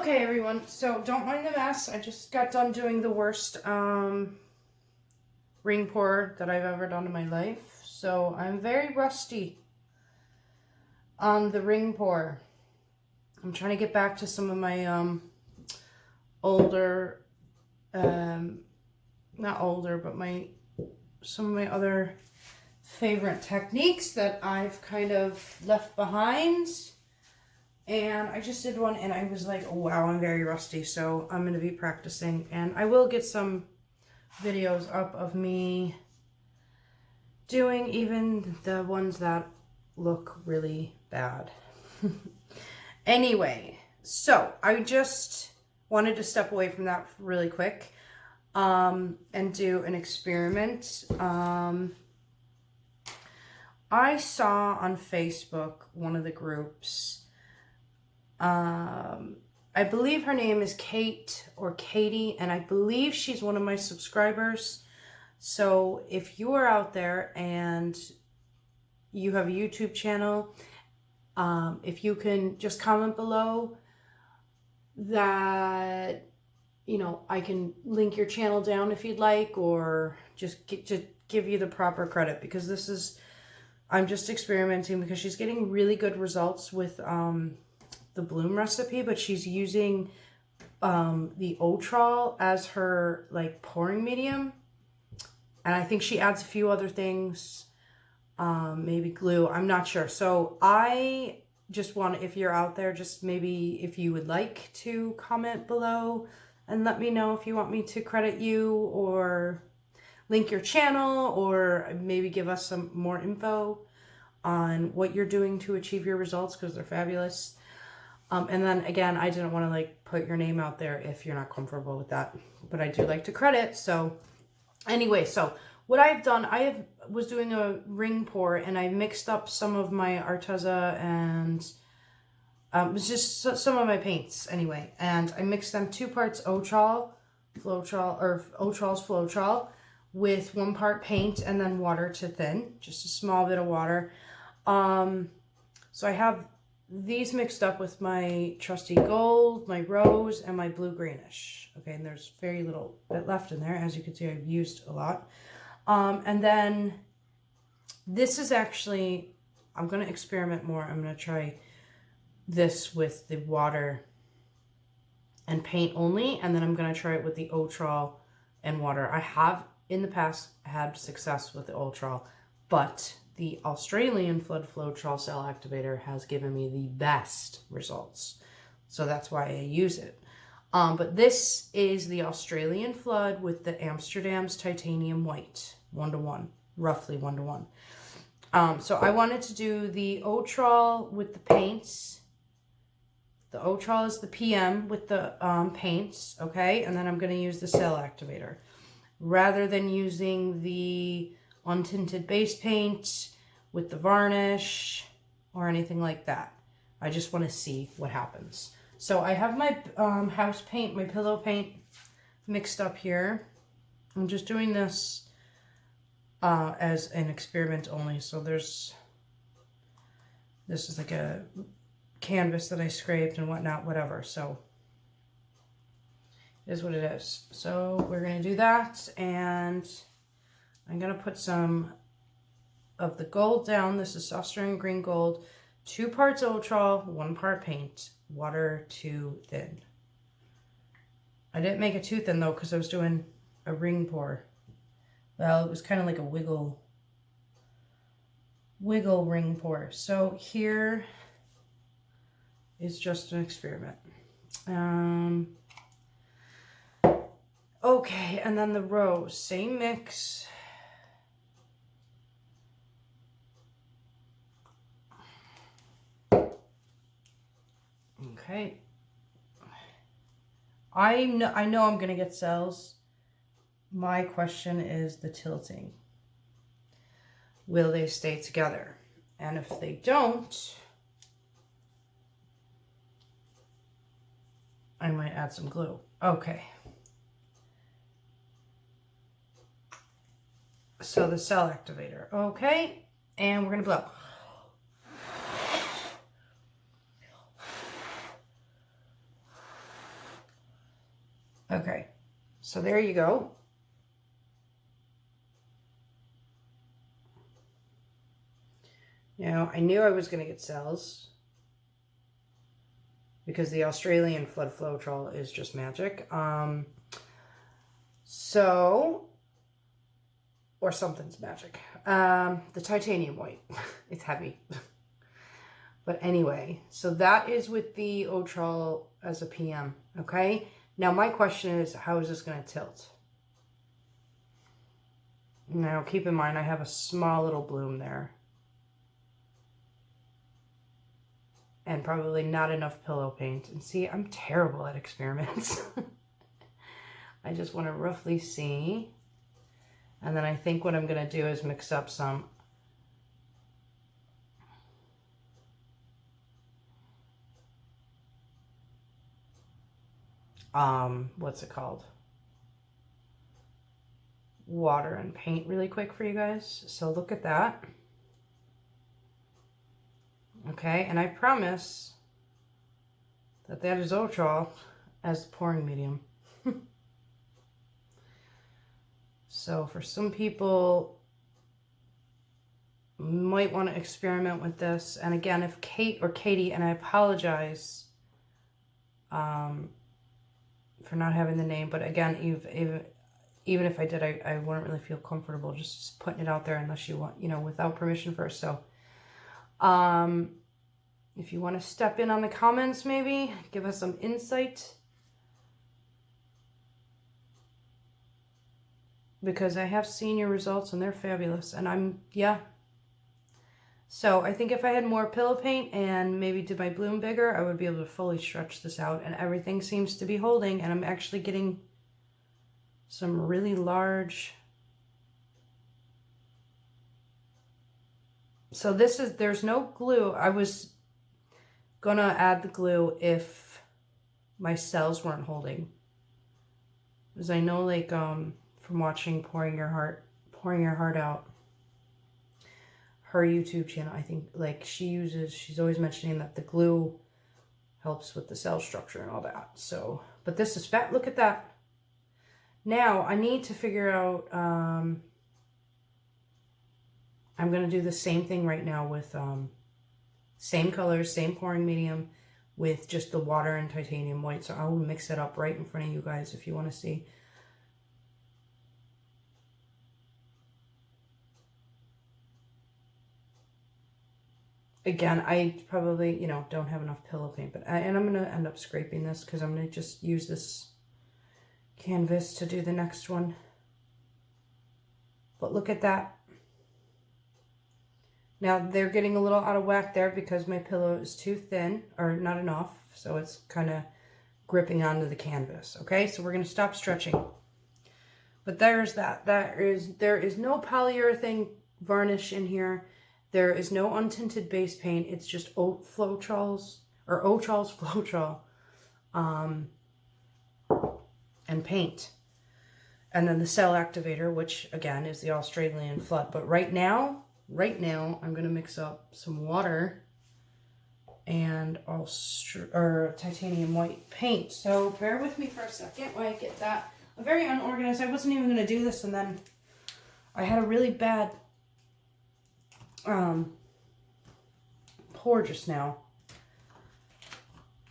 Okay, everyone, so don't mind the mess. I just got done doing the worst ring pour that I've ever done in my life. So I'm very rusty on the ring pour. I'm trying to get back to some of my older, not older, but some of my other favorite techniques that I've kind of left behind. And I just did one and I was like, oh, wow, I'm very rusty. So I'm going to be practicing, and I will get some videos up of me doing even the ones that look really bad. Anyway, so I just wanted to step away from that really quick and do an experiment. I saw on Facebook one of the groups. I believe her name is Kate or Katie, and I believe she's one of my subscribers. So if you are out there and you have a YouTube channel, if you can just comment below that, you know, I can link your channel down if you'd like, or just give you the proper credit, because this is, I'm just experimenting because she's getting really good results with the bloom recipe, but she's using the Owatrol as her like pouring medium, and I think she adds a few other things, maybe glue, I'm not sure. So I just want, if you're out there, just maybe if you would like to comment below and let me know if you want me to credit you or link your channel, or maybe give us some more info on what you're doing to achieve your results, because they're fabulous. And then again, I didn't want to like put your name out there if you're not comfortable with that, but I do like to credit. So anyway, so what I've done, was doing a ring pour, and I mixed up some of my Arteza and it was just some of my paints anyway. And I mixed them 2 parts Owatrol Floetrol, or Owatrol's Floetrol, with 1 part paint and then water to thin, just a small bit of water. So I have these mixed up with my trusty gold, my rose, and my blue greenish. Okay, and there's very little bit left in there. As you can see, I've used a lot. And then this is actually, I'm going to experiment more. I'm going to try this with the water and paint only, and then I'm going to try it with the Owatrol and water. I have in the past had success with the Owatrol, but the Australian Floetrol cell activator has given me the best results. So that's why I use it. But this is the Australian Flood with the Amsterdam's titanium white, 1:1, roughly 1:1. So I wanted to do the Owatrol with the paints. The Owatrol is the PM with the paints, okay? And then I'm going to use the cell activator, rather than using the untinted base paint with the varnish or anything like that. I just want to see what happens. So I have my house paint, my pillow paint mixed up here. I'm just doing this as an experiment only. So this is like a canvas that I scraped and whatnot, whatever. So it is what it is. So we're going to do that, and I'm going to put some of the gold down. This is Australian green gold, 2 parts Owatrol, 1 part paint, water to thin. I didn't make it too thin though, because I was doing a ring pour. Well, it was kind of like a wiggle ring pour. So here is just an experiment. Okay, and then the rose, same mix. Okay. I know I'm going to get cells. My question is the tilting. Will they stay together? And if they don't, I might add some glue. Okay. So the cell activator. Okay. And we're going to blow. So there you go. Now, I knew I was going to get cells because the Australian Floetrol is just magic. Or something's magic. The titanium white, it's heavy. But anyway, so that is with the Owatrol as a PM, okay? Now my question is, how is this going to tilt? Now keep in mind, I have a small little bloom there. And probably not enough pillow paint. And see, I'm terrible at experiments. I just want to roughly see. And then I think what I'm going to do is mix up some what's it called? Water and paint really quick for you guys. So look at that. Okay, and I promise that that is Owatrol as the pouring medium. So for some people, might want to experiment with this. And again, if Kate or Katie, and I apologize for not having the name, but again, even if I did, I wouldn't really feel comfortable just putting it out there unless you want, you know, without permission first. So if you want to step in on the comments, maybe give us some insight, because I have seen your results and they're fabulous. And yeah. So I think if I had more pillow paint and maybe did my bloom bigger, I would be able to fully stretch this out, and everything seems to be holding, and I'm actually getting some really large. So this is, there's no glue. I was gonna add the glue if my cells weren't holding. Because I know, like, from watching Pouring Your Heart Out, her YouTube channel, I think, like, she's always mentioning that the glue helps with the cell structure and all that. So, but this is fat. Look at that. Now I need to figure out, I'm going to do the same thing right now with, same colors, same pouring medium with just the water and titanium white. So I'll mix it up right in front of you guys if you want to see. Again, I probably, you know, don't have enough pillow paint, but and I'm going to end up scraping this because I'm going to just use this canvas to do the next one. But look at that. Now they're getting a little out of whack there because my pillow is too thin, or not enough, so it's kind of gripping onto the canvas. Okay, so we're going to stop stretching. But there's that. There is no polyurethane varnish in here. There is no untinted base paint. It's just Owatrol's Floetrol and paint. And then the cell activator, which again is the Australian flood. But right now I'm going to mix up some water and titanium white paint. So bear with me for a second while I get that. I'm very unorganized. I wasn't even going to do this, and then I had a really bad pour just now,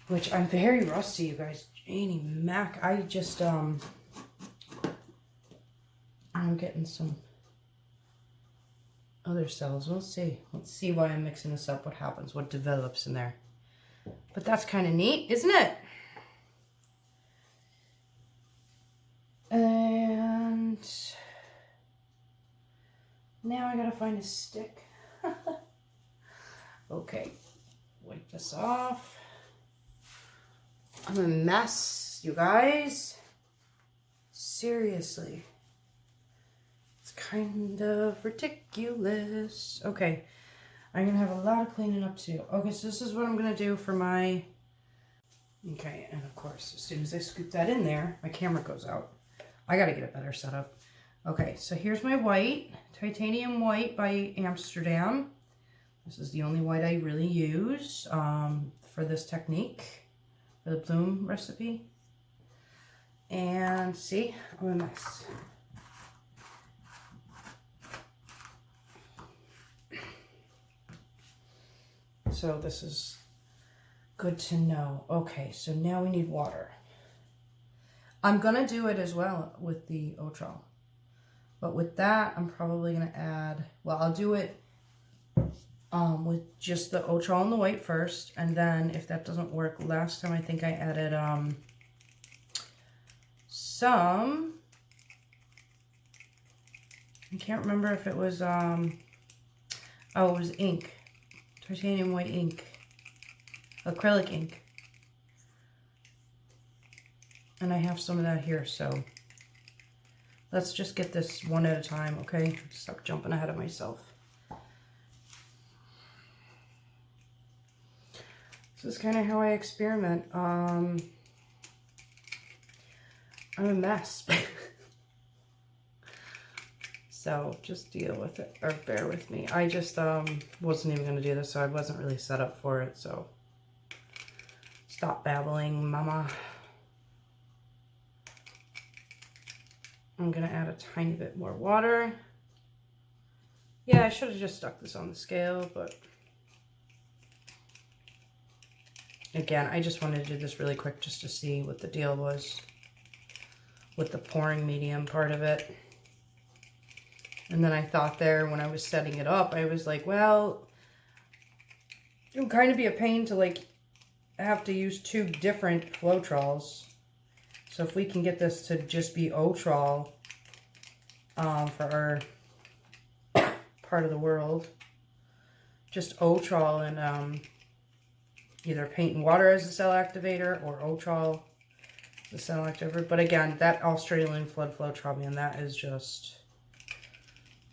which I'm very rusty, you guys. Janie Mac, I just I'm getting some other cells. Let's see why I'm mixing this up, what happens, what develops in there. But that's kind of neat, isn't it? And now I gotta find a stick. Okay, wipe this off. I'm a mess, you guys. Seriously. It's kind of ridiculous. Okay, I'm gonna have a lot of cleaning up to do. Okay, so this is what I'm gonna do for my... Okay, and of course, as soon as I scoop that in there, my camera goes out. I gotta get a better setup. Okay, so here's my white, titanium white by Amsterdam. This is the only white I really use for this technique, for the bloom recipe. And see, I'm a mess. So this is good to know. Okay, so now we need water. I'm gonna do it as well with the Owatrol. But with that, I'm probably gonna add, well, I'll do it with just the Owatrol and the white first, and then if that doesn't work, last time I think I added some, I can't remember if it was oh, it was ink, titanium white ink, acrylic ink, and I have some of that here. So let's just get this one at a time, okay? Stop jumping ahead of myself. This is kind of how I experiment. I'm a mess. So just deal with it, or bear with me. I just wasn't even going to do this, so I wasn't really set up for it. So stop babbling, mama. I'm going to add a tiny bit more water. Yeah, I should have just stuck this on the scale, but again, I just wanted to do this really quick just to see what the deal was with the pouring medium part of it. And then I thought there when I was setting it up, I was like, well, it would kind of be a pain to like have to use two different Floetrols. So if we can get this to just be Owatrol for our part of the world, just Owatrol and either paint and water as the cell activator or Owatrol the cell activator. But again, that Australian flood Floetrol, man, that is just,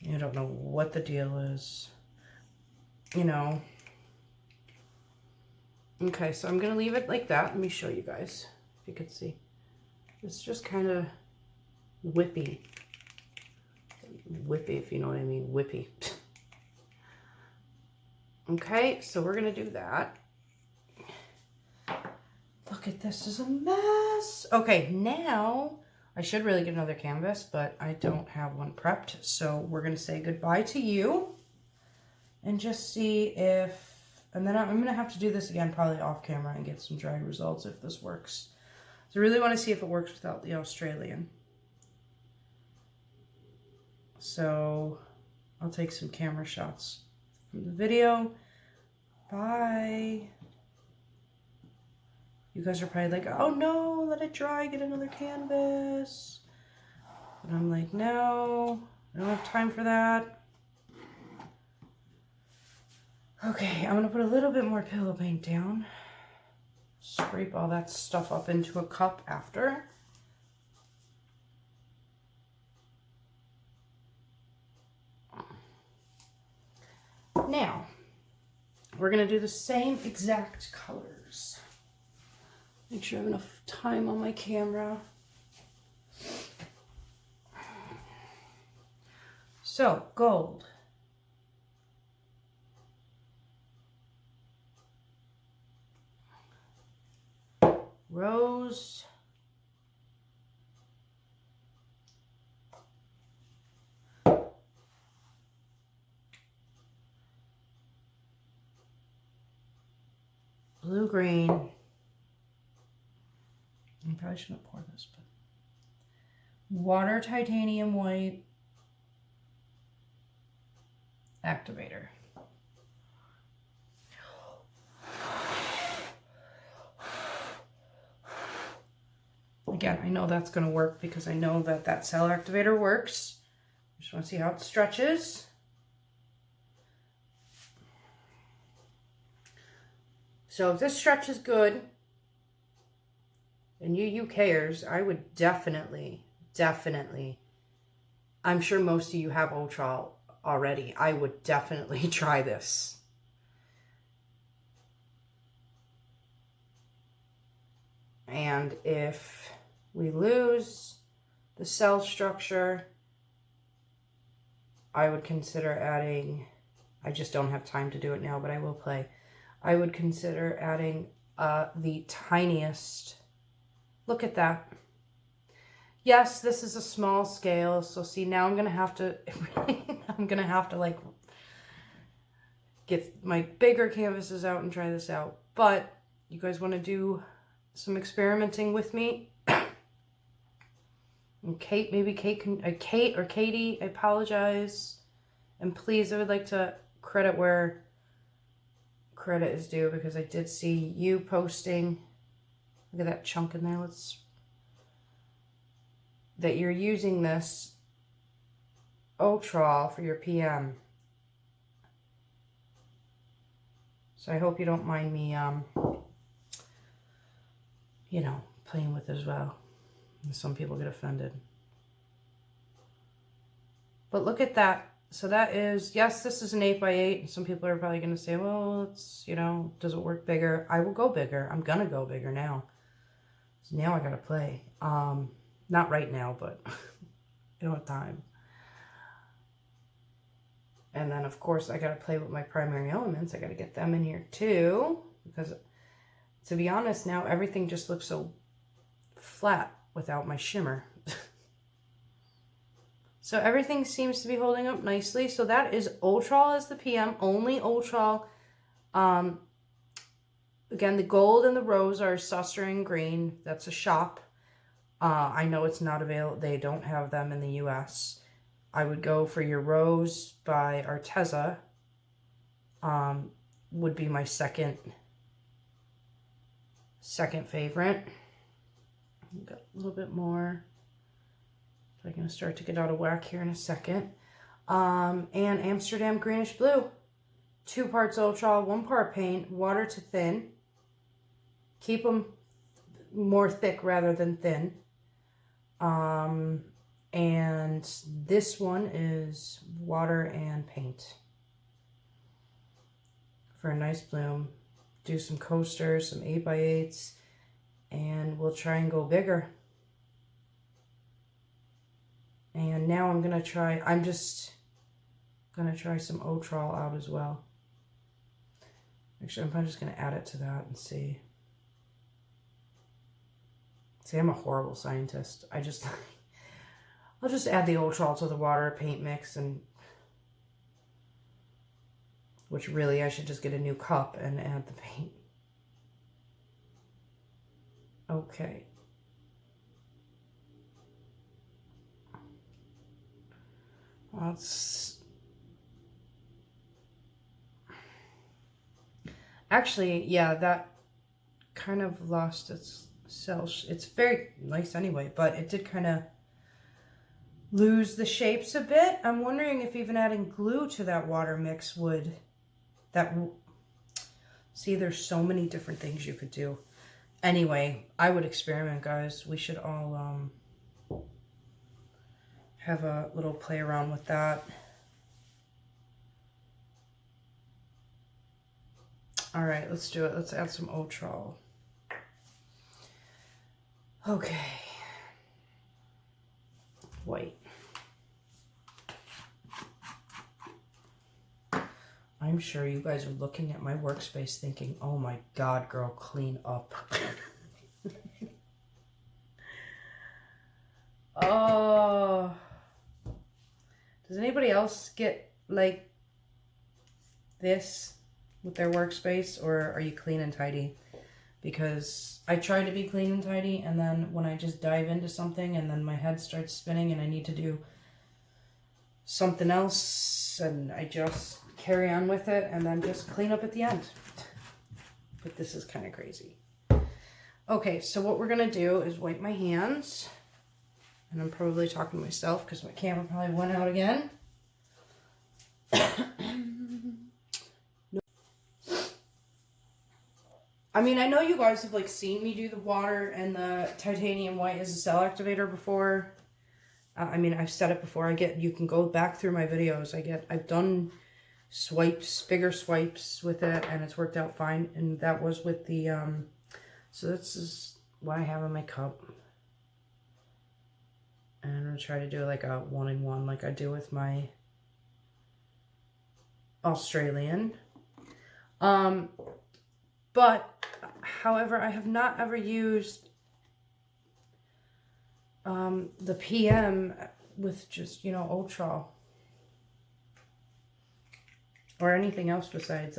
you don't know what the deal is, you know. Okay, so I'm gonna leave it like that. Let me show you guys if you could see. It's just kind of whippy. Whippy, if you know what I mean. Whippy. Okay, so we're gonna do that. Look at this, is a mess. Okay, now I should really get another canvas, but I don't have one prepped. So we're gonna say goodbye to you and just see if, and then I'm gonna have to do this again probably off camera and get some dry results if this works. So I really want to see if it works without the Australian. So I'll take some camera shots from the video. Bye. You guys are probably like, oh no, let it dry, get another canvas. But I'm like, no, I don't have time for that. Okay, I'm gonna put a little bit more pillow paint down. Scrape all that stuff up into a cup after. Now, we're gonna do the same exact colors. Make sure I have enough time on my camera. So, gold. Rose. Blue-green. I probably shouldn't pour this, but water titanium white activator. Again, I know that's going to work because I know that that cell activator works. Just want to see how it stretches. So if this stretches good, and you UKers, I would definitely, I'm sure most of you have Owatrol already. I would definitely try this. And if we lose the cell structure, I would consider adding, I just don't have time to do it now, but I will play. I would consider adding the tiniest, look at that, Yes, this is a small scale. So see, now I'm going to have to, I'm going to have to like get my bigger canvases out and try this out. But you guys want to do some experimenting with me? And Kate, maybe Kate can, Kate or Katie, I apologize. And please, I would like to credit where credit is due, because I did see you posting, look at that chunk in there, that you're using this Owatrol for your PM. So I hope you don't mind me, you know, playing with it as well. And some people get offended. But look at that. So that is, yes, this is an 8x8. And some people are probably going to say, well, it's, you know, does it work bigger? I will go bigger. I'm going to go bigger now. So now I got to play. Not right now, but I don't have time. And then, of course, I got to play with my primary elements. I got to get them in here too. Because, to be honest, now everything just looks so flat without my shimmer. So everything seems to be holding up nicely. So that is Owatrol as the PM, only Owatrol. Again, the gold and the rose are Sustering Green. That's a shop. I know it's not available. They don't have them in the US. I would go for your rose by Arteza. Would be my second favorite. Got a little bit more. I'm going to start to get out of whack here in a second. And Amsterdam Greenish Blue. 2 parts Owatrol, 1 part paint, water to thin. Keep them more thick rather than thin. And this one is water and paint. For a nice bloom. Do some coasters, some 8x8s, and we'll try and go bigger. And now I'm going to try, I'm just going to try some Owatrol out as well. Actually, I'm just going to add it to that and see. See, I'm a horrible scientist. I'll just add the Owatrol to the water paint mix, and which really I should just get a new cup and add the paint. Okay. Let's actually, yeah, that kind of lost its cell. It's very nice anyway, but it did kind of lose the shapes a bit. I'm wondering if even adding glue to that water mix would, see, there's so many different things you could do. Anyway, I would experiment, guys. We should all have a little play around with that. All right, let's do it. Let's add some Owatrol. Okay. White. I'm sure you guys are looking at my workspace thinking, oh my God, girl, clean up. Oh. Does anybody else get like this with their workspace, or are you clean and tidy? Because I try to be clean and tidy, and then when I just dive into something and then my head starts spinning and I need to do something else, and I just carry on with it and then just clean up at the end. But this is kind of crazy. Okay, so what we're going to do is wipe my hands. And I'm probably talking to myself because my camera probably went out again. I mean, I know you guys have like seen me do the water and the titanium white as a cell activator before. I mean, I've said it before. You can go back through my videos. I've done swipes, bigger swipes with it, and it's worked out fine. And that was with the, so this is what I have in my cup. And I'm going to try to do like a 1-in-1 like I do with my Australian. But, however, I have not ever used the PM with just, you know, Owatrol. Or anything else besides,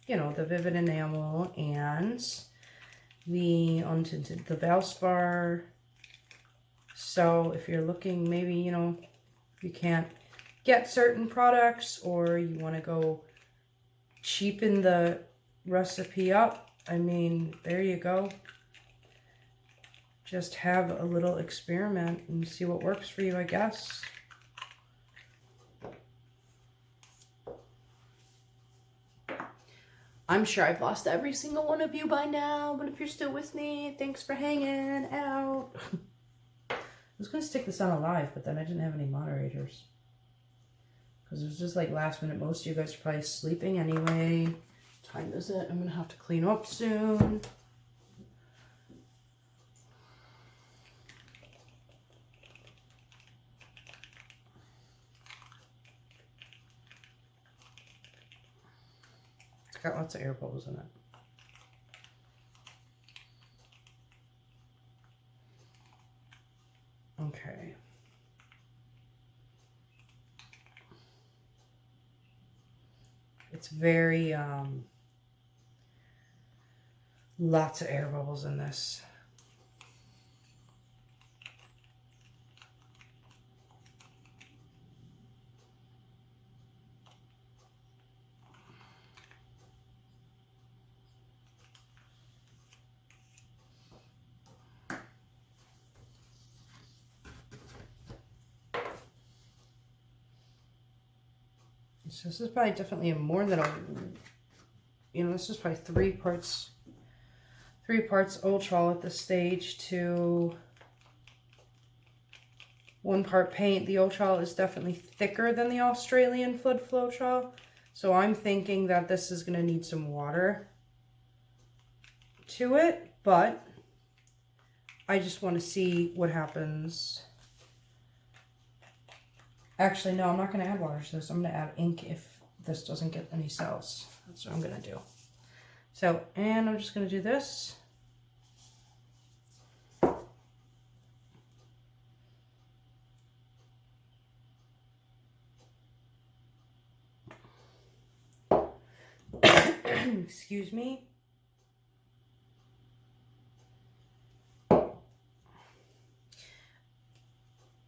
you know, the Vivid Enamel and the untinted, the Valspar. So if you're looking, maybe, you know, you can't get certain products or you want to go cheapen the recipe up, I mean, there you go. Just have a little experiment and see what works for you, I guess. I'm sure I've lost every single one of you by now, but if you're still with me, thanks for hanging out. I was going to stick this on a live, but then I didn't have any moderators. Because it was just like last minute. Most of you guys are probably sleeping anyway. What time is it? I'm going to have to clean up soon. It's got lots of air bubbles in it. Okay. It's very, lots of air bubbles in this. So this is probably definitely more than a, you know, this is probably three parts Owatrol at this stage to 1 part paint. The Owatrol is definitely thicker than the Australian Floetrol. So I'm thinking that this is going to need some water to it, but I just want to see what happens. Actually, no, I'm not going to add water to this. I'm going to add ink if this doesn't get any cells. That's what I'm going to do. So, and I'm just going to do this. Excuse me.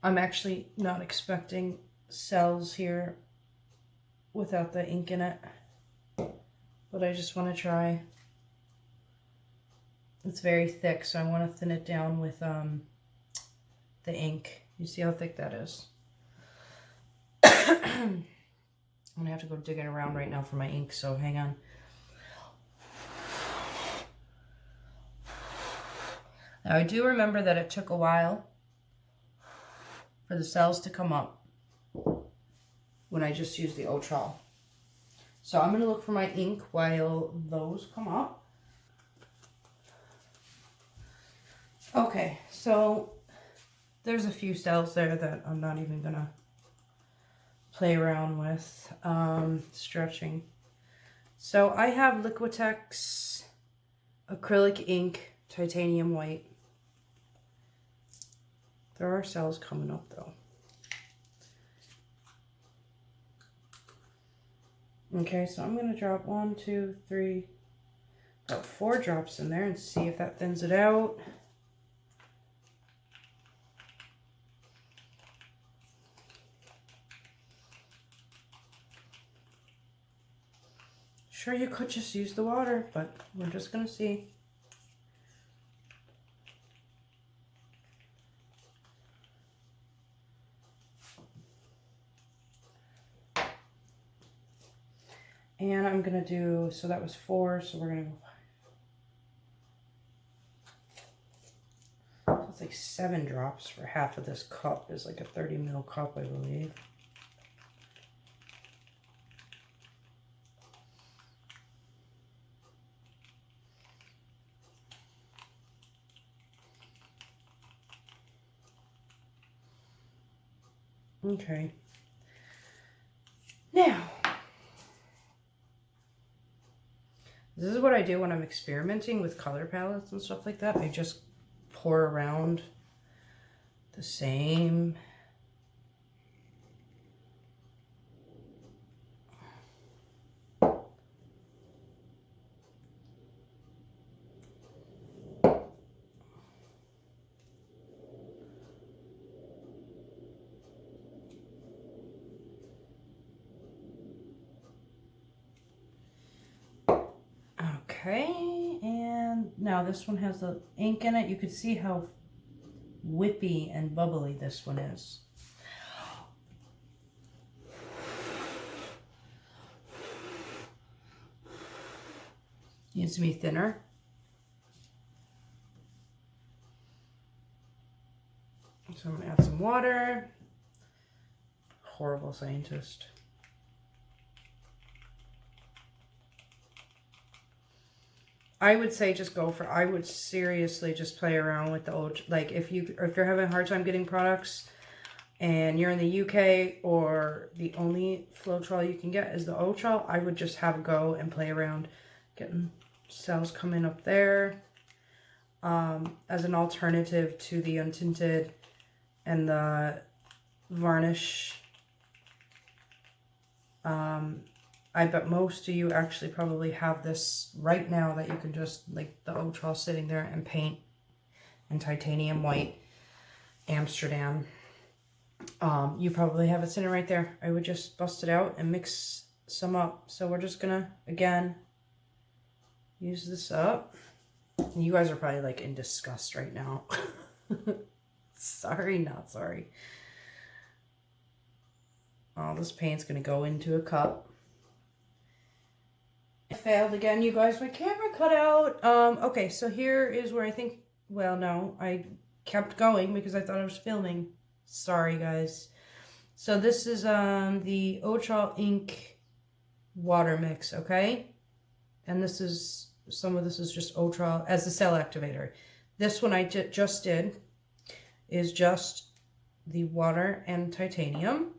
I'm actually not expecting cells here without the ink in it, but I just want to try. It's very thick, so I want to thin it down with the ink. You see how thick that is? I'm going to have to go digging around right now for my ink, so hang on. Now I do remember that it took a while for the cells to come up when I just used the Owatrol. So I'm going to look for my ink while those come up. Okay, so there's a few cells there that I'm not even going to play around with stretching. So I have Liquitex acrylic ink, titanium white. There are cells coming up though. Okay, so I'm going to drop 1, 2, 3, about 4 drops in there and see if that thins it out. Sure, you could just use the water, but we're just going to see. And I'm going to do, so that was 4, so we're going to go 5. So it's like 7 drops for half of this cup. Is like a 30 ml cup, I believe. Okay. Now, this is what I do when I'm experimenting with color palettes and stuff like that. I just pour around the same. Okay, and now this one has the ink in it. You can see how whippy and bubbly this one is. Needs to be thinner. So I'm going to add some water. Horrible scientist. I would say just go for, I would seriously just play around with the old, like if you're having a hard time getting products and you're in the UK or the only Floetrol you can get is the Owatrol, I would just have a go and play around getting cells coming up there as an alternative to the untinted and the varnish. I bet most of you actually probably have this right now that you can just, like the Owatrol sitting there and paint in titanium white Amsterdam. You probably have it sitting right there. I would just bust it out and mix some up. So we're just gonna, again, use this up. And you guys are probably like in disgust right now. Sorry, not sorry. All this paint's gonna go into a cup. I failed again, you guys. My camera cut out. Okay, so here is where I think, well, no, I kept going because I thought I was filming. Sorry, guys. So this is the Owatrol ink water mix, okay? And this is, some of this is just Owatrol as the cell activator. This one I just did is just the water and titanium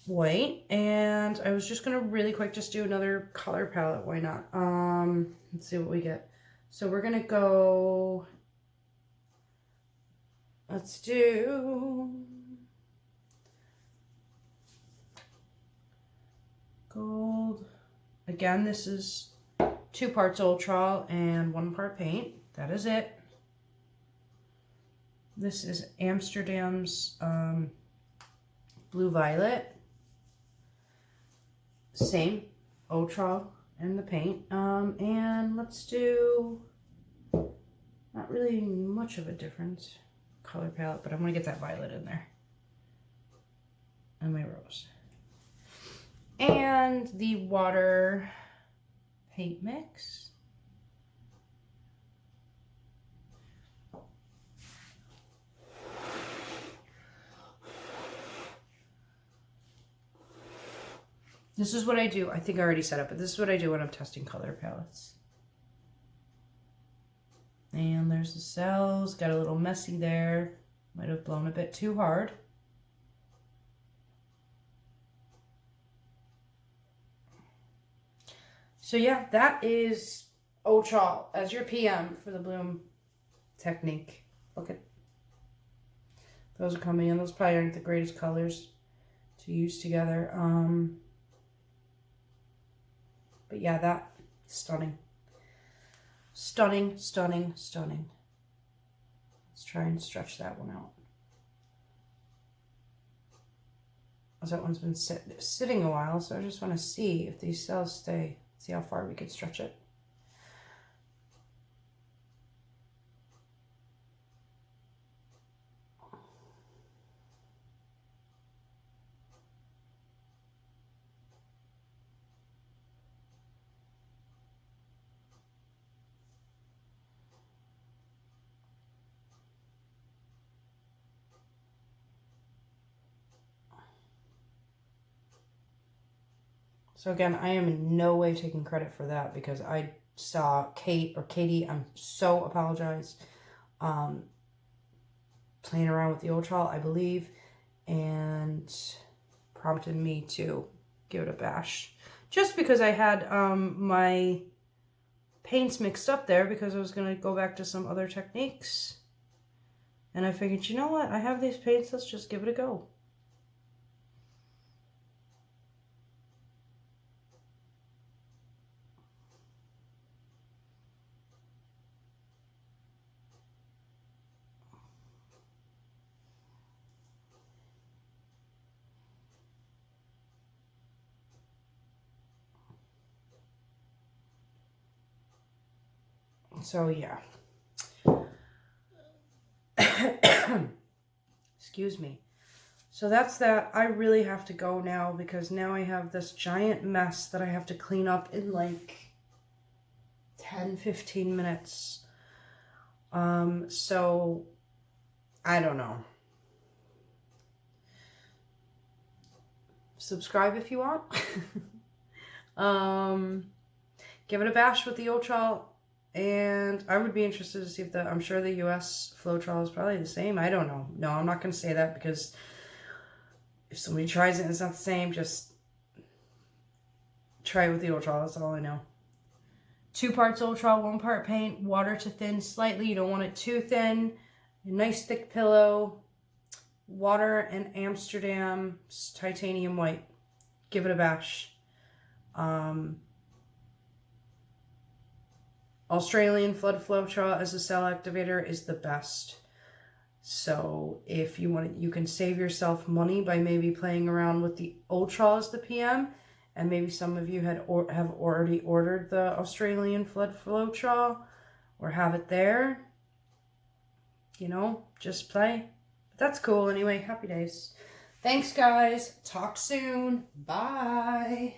white, and I was just gonna really quick just do another color palette. Why not? Let's see what we get. So we're gonna go, let's do gold. Again, this is 2 parts Owatrol and 1 part paint. That is it. This is Amsterdam's blue violet. Same Owatrol and the paint. And let's do, not really much of a difference color palette, but I'm gonna get that violet in there. And my rose. And the water paint mix. This is what I do. I think I already set up, but this is what I do when I'm testing color palettes. And there's the cells. Got a little messy there. Might have blown a bit too hard. So yeah, that is Owatrol as your PM for the bloom technique. Look at those are coming in. Those probably aren't the greatest colors to use together. But yeah, that stunning. Stunning, stunning, stunning. Let's try and stretch that one out. As that one's been sitting a while, so I just want to see if these cells stay. See how far we could stretch it. So again, I am in no way taking credit for that because I saw Katie, I'm so apologize, playing around with the Owatrol, I believe, and prompted me to give it a bash. Just because I had my paints mixed up there because I was going to go back to some other techniques. And I figured, you know what? I have these paints. Let's just give it a go. So yeah. Excuse me. So that's that. I really have to go now because now I have this giant mess that I have to clean up in like 10-15 minutes. So I don't know. Subscribe if you want. Give it a bash with the Owatrol. And I would be interested to see if I'm sure the US Floetrol is probably the same. I don't know. No, I'm not going to say that because if somebody tries it and it's not the same, just try it with the Owatrol. That's all I know. 2 parts Owatrol, 1 part paint, water to thin slightly. You don't want it too thin. A nice thick pillow, water and Amsterdam titanium white. Give it a bash. Australian Floetrol as a cell activator is the best. So if you want it, you can save yourself money by maybe playing around with the Owatrol as the PM. And maybe some of you have already ordered the Australian Floetrol or have it there. You know, just play. But that's cool anyway. Happy days. Thanks, guys. Talk soon. Bye.